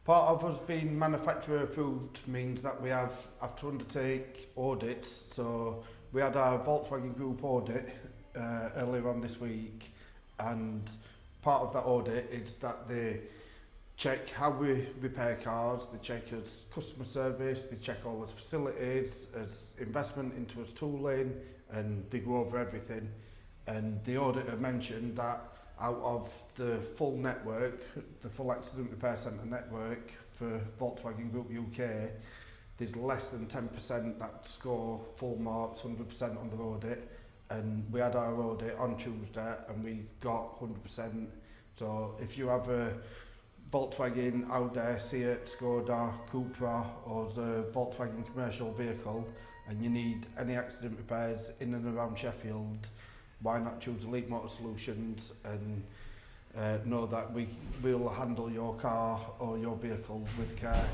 Part of us being manufacturer approved means that we have to undertake audits. So we had our Volkswagen Group audit earlier on this week, and part of that audit is that they check how we repair cars, they check as customer service, they check all the facilities, as investment into us tooling, and they go over everything. And the auditor mentioned that out of the full network, the full accident repair centre network for Volkswagen Group UK, there's less than 10% that score full marks, 100% on the audit. And we had our audit on Tuesday and we got 100%. So if you have a Volkswagen, Audi, Seat, Skoda, Cupra or the Volkswagen commercial vehicle and you need any accident repairs in and around Sheffield, why not choose Elite Motor Solutions and know that we'll handle your car or your vehicle with care.